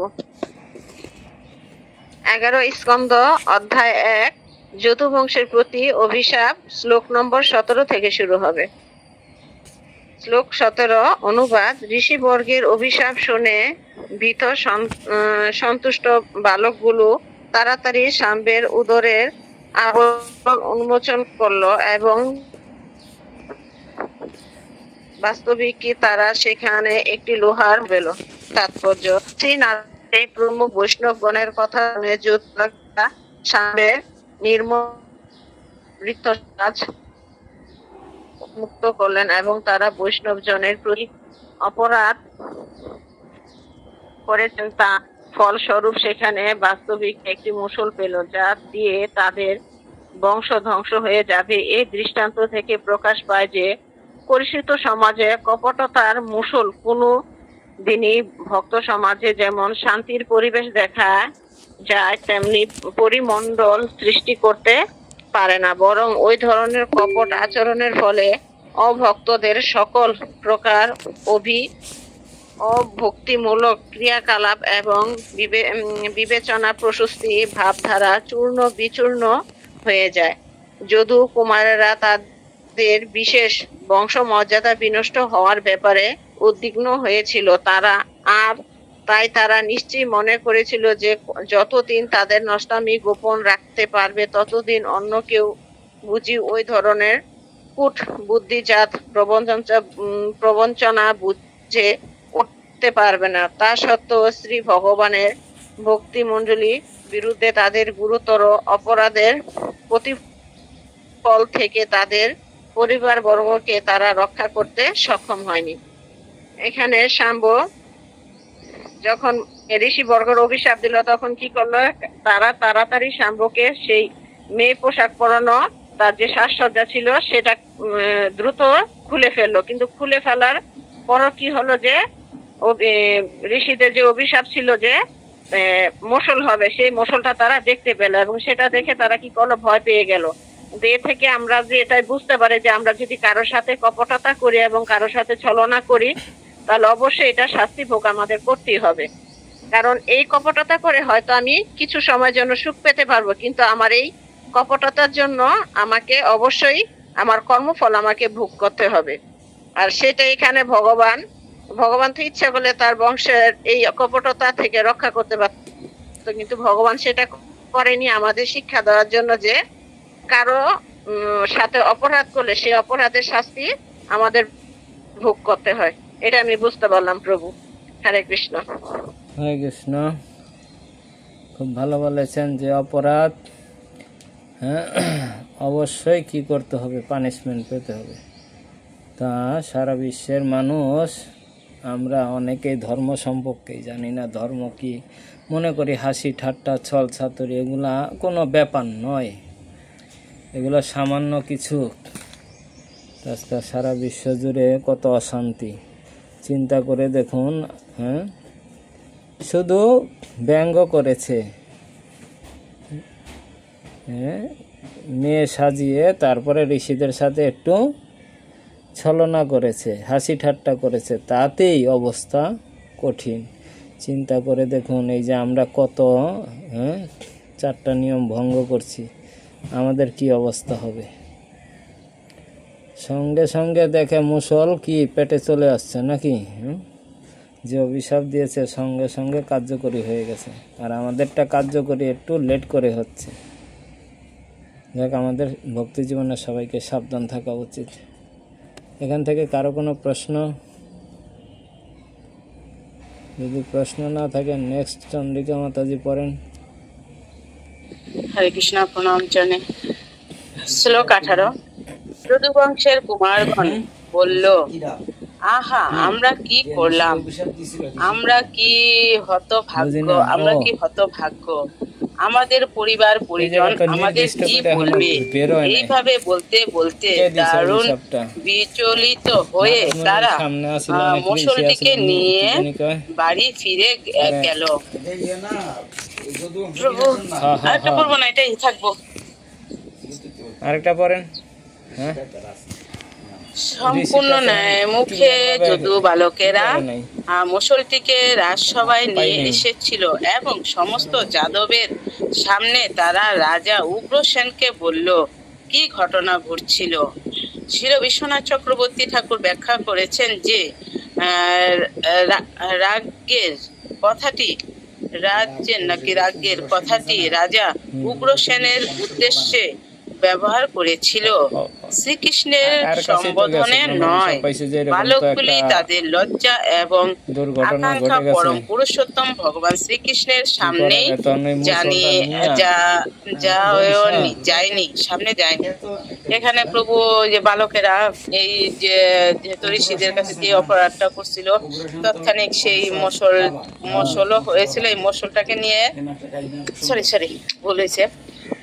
প্রভু। 11 স্কন্দ অধ্যায় 1 যদুবংশের প্রতি অভিশাপ, শ্লোক নম্বর 17 থেকে শুরু হবে। শ্লোক 17 অনুবাদ। ঋষিবর্গের অভিশাপ শুনে ভীত সন্তুষ্ট বালকগুলো তাড়াতাড়ি শাম্বের উদরের আবরণ উন্মোচন করলো এবং বাস্তবিক কি তারা সেখানে একটি লোহার পেল। তাৎপর্য, শ্রী প্রমুখ বৈষ্ণবগণের কথা শুনে যোদ্ধা শাম্বের নির্মৃত কাজ মুক্ত করলেন এবং তারা বৈষ্ণব জনের প্রতি অপরাধ করেছেন তা ফলস্বরূপ সেখানে বাস্তবিক একটি মুষল পেল, যা দিয়ে তাদের বংশ ধ্বংস হয়ে যাবে। এই দৃষ্টান্ত থেকে প্রকাশ পায় যে কলুষিত সমাজে কপটতার মুষল কোনো দিনই ভক্ত সমাজে যেমন শান্তির পরিবেশ দেখা যায় তেমনি পরিমণ্ডল সৃষ্টি করতে পারে না, বরং ওই ধরনের কপট আচরণের ফলে অভক্তদের সকল প্রকার অভক্তিমূলক ক্রিয়াকলাপ এবং বিবেচনা প্রশস্তি ভাবধারা চূর্ণ বিচূর্ণ হয়ে যায়। যদু কুমারেরা তাদের বিশেষ বংশমর্যাদা বিনষ্ট হওয়ার ব্যাপারে উদ্বিগ্ন হয়েছিল। তাই তারা নিশ্চয়ই মনে করেছিল যে যতদিন তাদের নষ্টামি গোপন রাখতে পারবে ততদিন অন্য কেউ বুঝি ওই ধরনের কূট বুদ্ধিজাত প্রবঞ্চনা বুঝে উঠতে পারবে না। তা সত্ত্বেও শ্রী ভগবানের ভক্তিমণ্ডলী বিরুদ্ধে তাদের গুরুতর অপরাধের প্রতিফল থেকে তাদের পরিবারবর্গকে তারা রক্ষা করতে সক্ষম হয়নি। এখানে শাম্ব যখন ঋষিবর্গের অভিশাপ দিল তখন কি করলো, তারা তাড়াতাড়ি শাম্বকে সেই মেয়ে পোশাক পরানো তার যে সাজসজ্জা ছিল সেটা দ্রুত খুলে ফেললো। কিন্তু খুলে ফেলার পরও কি হলো যে ঋষিদের যে অভিশাপ ছিল যে মুষল হবে, সেই মুষলটা তারা দেখতে পেল এবং সেটা দেখে তারা কি করলো, ভয় পেয়ে গেল। এ থেকে আমরা যে এটাই বুঝতে পারি যে আমরা যদি কারোর সাথে কপটতা করি এবং কারোর সাথে ছলনা করি তাহলে অবশ্যই এটা শাস্তি ভোগ আমাদের করতেই হবে। কারণ এই কপটতা করে হয়তো আমি কিছু সময়ের জন্য সুখ পেতে পারবো, কিন্তু আমার এই কপটতার জন্য আমাকে অবশ্যই আমার কর্মফল আমাকে ভোগ করতে হবে। আর সেটা এখানে ভগবান তো ইচ্ছা করলে তার বংশের এই কপটতা থেকে রক্ষা করতে পারত, কিন্তু ভগবান সেটা করেনি আমাদের শিক্ষা দেওয়ার জন্য যে কারো সাথে অপরাধ করলে সেই অপরাধের শাস্তি আমাদের ভোগ করতে হয়। এটা আমি বুঝতে পারলাম প্রভু। হরে কৃষ্ণ। হরে কৃষ্ণ। খুব ভালো বলেছেন যে অপরাধ অবশ্যই কি করতে হবে, পানিশমেন্ট পেতে হবে। তা সারা বিশ্বের মানুষ আমরা অনেকেই ধর্ম সম্পর্কেই জানি না। ধর্ম কি মনে করি হাসি ঠাট্টা ছল ছাতুরি, এগুলা কোনো ব্যাপার নয়, এগুলো সামান্য কিছু। আজকে সারা বিশ্ব জুড়ে কত অশান্তি চিন্তা করে দেখুন। শুধু ব্যঙ্গ করেছে, মেয়ে সাজিয়ে তারপরে ঋষিদের সাথে একটু ছলনা করেছে, হাসি ঠাট্টা করেছে, তাতেই অবস্থা কঠিন। চিন্তা করে দেখুন, এই যে আমরা কত 4টা নিয়ম ভঙ্গ করছি, আমাদের কি অবস্থা হবে। সঙ্গে সঙ্গে দেখে মুষল কি পেটে চলে আসছে নাকি, যে অভিশাপ দিয়েছে সঙ্গে সঙ্গে কার্যকরী হয়ে গেছে। আর আমাদেরটা কার্যকরী একটু লেট করে হচ্ছে। যাক, আমাদের ভক্তি জীবনে সবাইকে সাবধান থাকা উচিত। এখান থেকে কারো কোনো প্রশ্ন? যদি প্রশ্ন না থাকে নেক্সট চন্দ্রিকা মাতাজি পড়েন। হরে কৃষ্ণ। প্রণাম জানে। শ্লোক 18। যদুবংশের কুমারগণ বলল, আহা, আমরা কি করলাম, আমরা কি হতভাগ্য, আমাদের পরিবার পরিজন আমাদের কি বলবে। এইভাবে বলতে বলতে দারুণ বিচলিত হয়ে তারা মুষলটিকে নিয়ে বাড়ি ফিরে গেল। প্রভু আরেকটা পড়বো না, এটাই থাকবো। আরেকটা পড়েন। সম্পূর্ণ ন্যায় মুখে যদু বালকেরা মুষলটিকে রাজসভায় নিয়ে এসেছিল এবং সমস্ত যাদবের সামনে তারা রাজা উগ্রসেনকে বলল কি ঘটনা ঘটছিল। শ্রী বিশ্বনাথ চক্রবর্তী ঠাকুর ব্যাখ্যা করেছেন যে রাজ্ঞের কথাটি রাজা উগ্রসেনের উদ্দেশ্যে ব্যবহার করেছিল, শ্রীকৃষ্ণের সম্বোধনে নয়। বালকগুলি তাদের লজ্জা এবং আকাঙ্ক্ষা পরম পুরুষোত্তম ভগবান শ্রীকৃষ্ণের সামনেই যায়নি। এখানে প্রভু যে বালকেরা এই যে যেহেতু ঋষিদের কাছে যে অপরাধটা করছিল, তৎক্ষণিক সেই মশলও হয়েছিল। এই মশলটাকে নিয়ে সরি ভুল হয়েছে,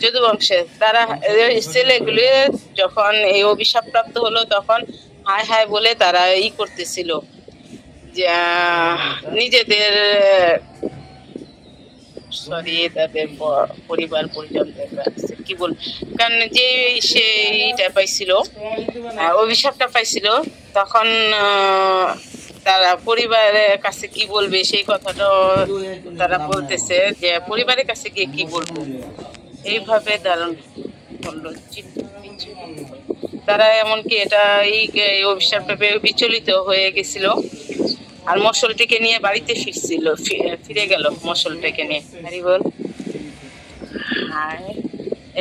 যদুবংশে তারা ছেলেগুলি যখন এই অভিশাপ প্রাপ্ত হলো তখন হায় হায় বলে তারা করতেছিল যে নিজেদের তাদের পরিবার পরিজনদের কি বল, কারণ যে সেইটা পাইছিল, অভিশাপটা পাইছিল, তখন তারা পরিবারের কাছে কি বলবে সেই কথাটা তারা বলতেছে যে পরিবারের কাছে গিয়ে কি বলবো, এইভাবে ধারণ করলো তারা। এমনকি এটা এই অভিশাপটা বিচলিত হয়ে গেছিল আর মশলটিকে নিয়ে বাড়িতে ফিরে গেল মশলটাকে নিয়ে। হরি বল।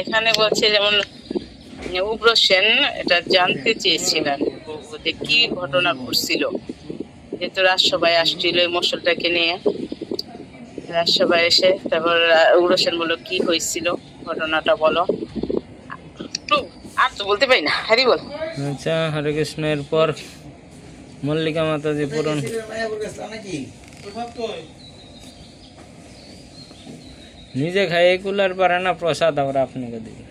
এখানে বলছে যেমন উগ্রসেন এটা জানতে চেয়েছিলেন যে কি ঘটনা ঘটছিল, যেহেতু রাজসভায় আসছিল এই মশলটাকে নিয়ে। রাজসভায় এসে তারপর উগ্রসেন বলল কি হয়েছিল ঘটনাটা বলো। আর তো বলতে পারি না। হরি বল। আচ্ছা, হরে কৃষ্ণ। এরপর মল্লিকা মাতাজি পূরণ। নিজে খাই কুলার পারে না, প্রসাদ আবার আপনাকে দিই।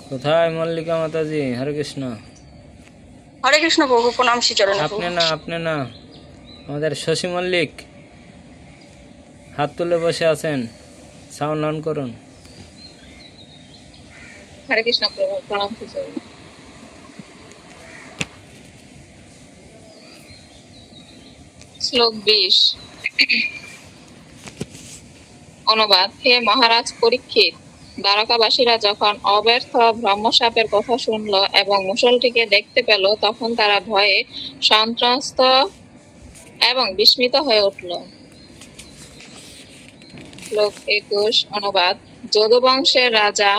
কোথায় মল্লিকা মাতাজি? হরে কৃষ্ণ। হরে কৃষ্ণ প্রভু, প্রণাম শ্রীচরণে। আপনি না আমাদের শশী মল্লিক হাত তুলে বসে আছেন, সাউন্ড অন করুন। হরে কৃষ্ণ প্রভু, প্রণাম শ্রীচরণে। শ্লোক 20। অনুবাদ। হে মহারাজ পরীক্ষিত, দ্বারকাবাসীরা যখন অব্যর্থ ব্রহ্মশাপের কথা শুনল এবং মুষলটিকে দেখতে পেল, তখন তারা ভয়ে সন্ত্রস্ত এবং বিস্মিত হয়ে উঠল। শ্লোক 21। অনুবাদ। যদুবংশের রাজা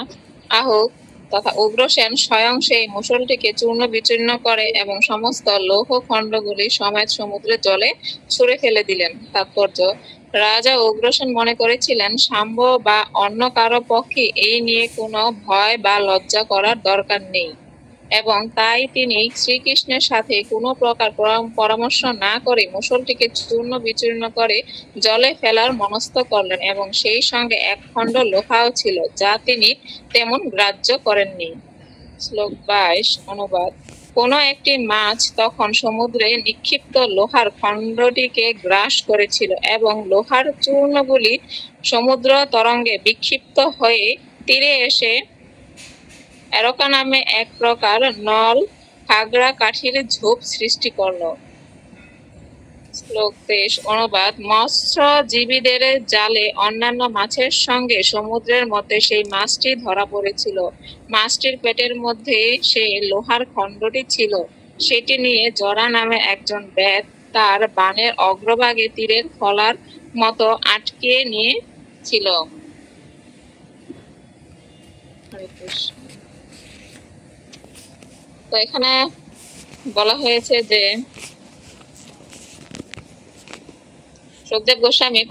আহুক তথা উগ্রসেন স্বয়ং সেই মুষলটিকে চূর্ণ বিচূর্ণ করে এবং সমস্ত লৌহ খণ্ডগুলি সমেত সমুদ্রের জলে ছুঁড়ে ফেলে দিলেন। তাৎপর্য: রাজা উগ্রসেন মনে করেছিলেন শাম্ব বা অন্য কারো পক্ষে এই নিয়ে কোনো ভয় বা লজ্জা করার দরকার নেই এবং তাই তিনি শ্রীকৃষ্ণের সাথে কোনো প্রকার পরামর্শ না করে মুষলটিকে চূর্ণ বিচূর্ণ করে জলে ফেলার মনস্থ করলেন এবং সেই সঙ্গে এক খণ্ড লোহাও ছিল, যা তিনি তেমন গ্রাহ্য করেননি। শ্লোক 22। অনুবাদ। কোন একটি মাছ তখন সমুদ্রে নিক্ষিপ্ত লোহার খণ্ডটিকে গ্রাস করেছিল এবং লোহার চূর্ণগুলি সমুদ্র তরঙ্গে বিক্ষিপ্ত হয়ে তীরে এসে এরকা নামে এক প্রকার নল খাগড়া কাঠির ঝোপ সৃষ্টি করল। শ্লোক 23। অনুবাদ। মৎস্যজীবীদের জালে অন্যান্য মাছের সঙ্গে সমুদ্রের মধ্যে সেই মাছটি ধরা পড়েছিল। মাছটির পেটের মধ্যে সেই লোহার খণ্ডটি ছিল। সেটি নিয়ে জরা নামে একজন বেদ তার বানের অগ্রভাগে তীরের ফলার মতো আটকে নিয়েছিল। তো এখানে বলা হয়েছে যে সুখদেব গোস্বামী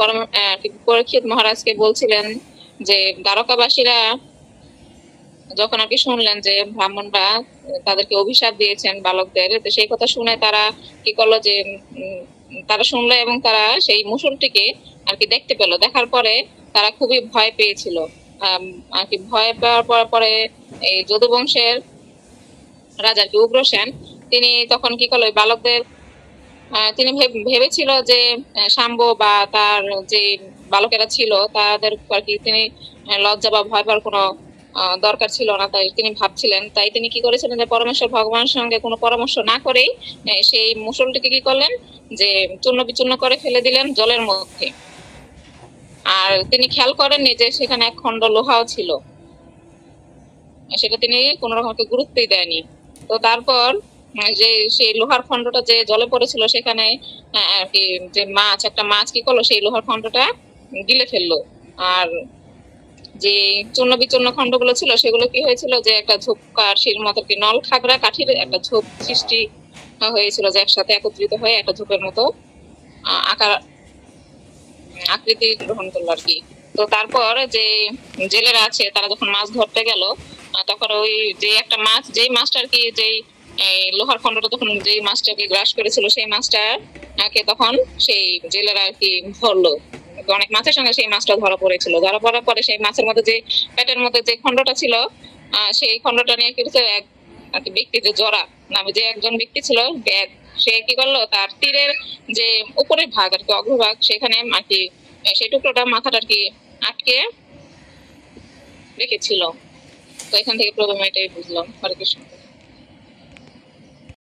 পরীক্ষিত মহারাজকে বলছিলেন যে দ্বারকাবাসীরা যখন আর কি শুনলেন যে ব্রাহ্মণরা তাদেরকে অভিশাপ দিয়েছেন বালকদের, তো সেই কথা শুনে তারা কি করলো যে তারা শুনলো এবং তারা সেই মুষলটিকে আর কি দেখতে পেলো। দেখার পরে তারা খুবই ভয় পেয়েছিল। আর কি ভয় পাওয়ার পরে এই যদুবংশের রাজা কি উগ্রসেন তিনি তখন কি করলো, বালকদের তিনি ভেবেছিল যে শাম্ব বা তার যে বালকেরা ছিল তাদের আর কি তিনি লজ্জা বা ভয় পাওয়ার কোনো দরকার ছিল না, তাই তিনি ভাবছিলেন। তাই তিনি কি করেছিলেন যে পরমেশ্বর ভগবানের সঙ্গে কোনো পরামর্শ না করেই সেই মুষলটিকে কি করলেন যে চূর্ণ বিচূর্ণ করে ফেলে দিলেন জলের মধ্যে। আর তিনি খেয়াল করেননি যে সেখানে এক খণ্ড লোহাও ছিল, সেটা তিনি কোনো রকম গুরুত্বই দেয়নি। তো তারপর যে সেই লোহার খণ্ডটা যে জলে পড়েছিল সেখানে আর কি যে একটা মাছ কি করলো সেই লোহার খণ্ডটা গিলে ফেললো। আর যে চূর্ণ বিচূর্ণ খণ্ডগুলো ছিল সেগুলো কি হয়েছিল যে একটা ঝোপ কাঠির মতো কি নল খাগড়া কাঠির একটা ঝোপ সৃষ্টি হয়েছিল, যে একসাথে একত্রিত হয়ে একটা ঝোপের মতো আকার আকৃতি গ্রহণ করলো আর কি। তো তারপর যে জেলেরা আছে তারা যখন মাছ ধরতে গেল তখন ওই যে একটা মাছ, যেই মাছটা আর কি যেই লোহার খণ্ডটা তখন যেই মাছটাকে গ্রাস করেছিল সেই মাছটাকে তখন সেই জেলেরা আর কি ধরলো। অনেক মাছের সঙ্গে সেই মাছটা ধরা পড়েছিল। ধরা পড়ার পরে সেই মাছের মধ্যে যে পেটের মধ্যে যে খণ্ডটা ছিল সেই খণ্ডটা নিয়ে কি হচ্ছে এক আর কি ব্যক্তি, যে জরা নামে যে একজন ব্যক্তি ছিল, সে কি করলো তার তীরের যে উপরের ভাগ আর কি অগ্রভাগ সেখানে আর কি সেই টুকরোটা মাথাটা আর কি আটকে রেখেছিল। তো এখান থেকে প্রথমে এটাই বুঝলাম। হরে কৃষ্ণ।